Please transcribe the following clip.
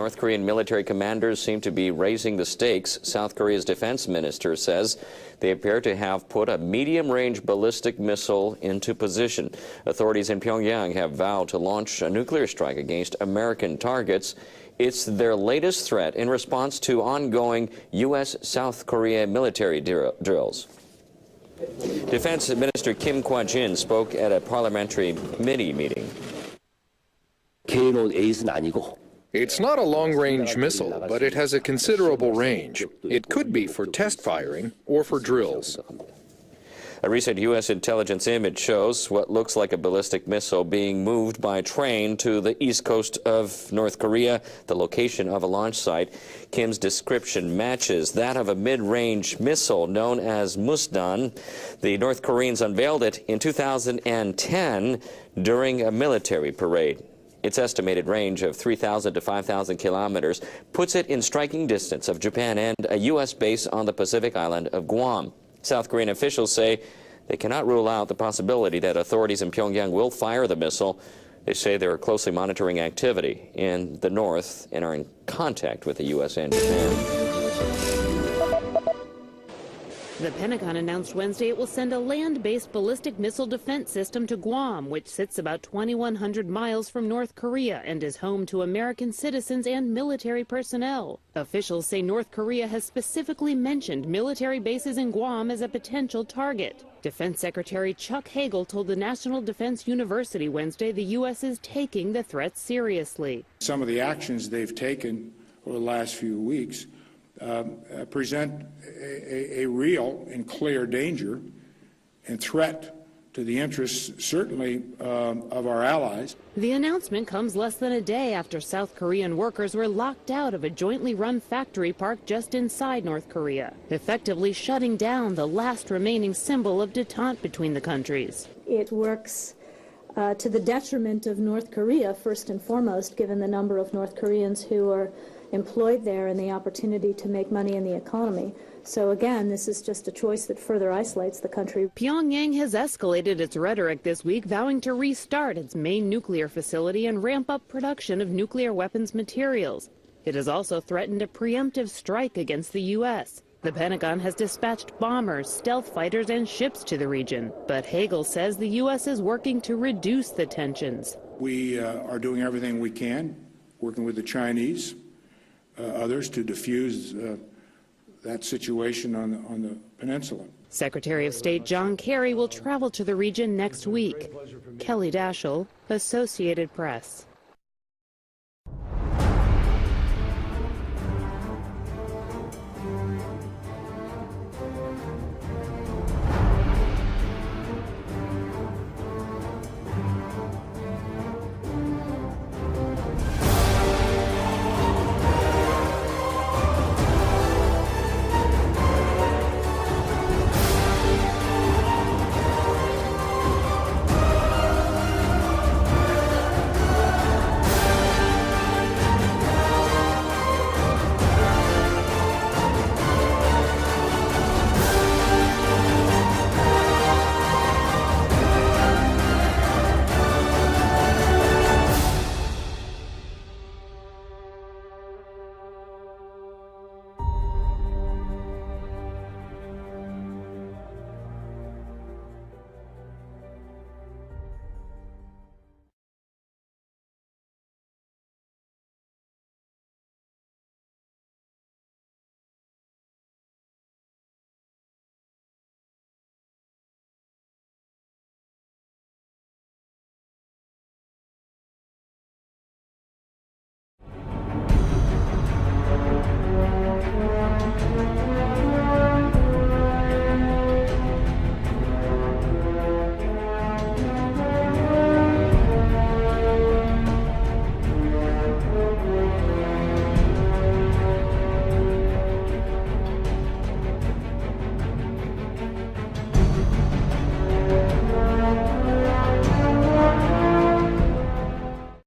North Korean military commanders seem to be raising the stakes. South Korea's defense minister says they appear to have put a medium-range ballistic missile into position. Authorities in Pyongyang have vowed to launch a nuclear strike against American targets. It's their latest threat in response to ongoing U.S.-South Korea military drills. Defense Minister Kim Kwa-jin spoke at a parliamentary committee meeting. It's not a long-range missile, but it has a considerable range. It could be for test firing or for drills. A recent U.S. intelligence image shows what looks like a ballistic missile being moved by train to the east coast of North Korea, the location of a launch site. Kim's description matches that of a mid-range missile known as Musdan. The North Koreans unveiled it in 2010 during a military parade. Its estimated range of 3,000 to 5,000 kilometers puts it in striking distance of Japan and a U.S. base on the Pacific island of Guam. South Korean officials say they cannot rule out the possibility that authorities in Pyongyang will fire the missile. They say they're closely monitoring activity in the north and are in contact with the U.S. and Japan. The Pentagon announced Wednesday it will send a land-based ballistic missile defense system to Guam, which sits about 2,100 miles from North Korea and is home to American citizens and military personnel. Officials say North Korea has specifically mentioned military bases in Guam as a potential target. Defense Secretary Chuck Hagel told the National Defense University Wednesday the U.S. is taking the threat seriously. Some of the actions they've taken over the last few weeks present a real and clear danger and threat to the interests, certainly, of our allies. The announcement comes less than a day after South Korean workers were locked out of a jointly run factory park just inside North Korea, effectively shutting down the last remaining symbol of detente between the countries. It works to the detriment of North Korea, first and foremost, given the number of North Koreans who are employed there and the opportunity to make money in the economy. So again, this is just a choice that further isolates the country. Pyongyang has escalated its rhetoric this week, vowing to restart its main nuclear facility and ramp up production of nuclear weapons materials. It has also threatened a preemptive strike against the U.S. The Pentagon has dispatched bombers, stealth fighters, and ships to the region. But Hagel says the U.S. is working to reduce the tensions. We are doing everything we can, working with the Chinese, others, to diffuse that situation on the peninsula. Secretary of State John Kerry will travel to the region next week. Kelly Daschle, Associated Press.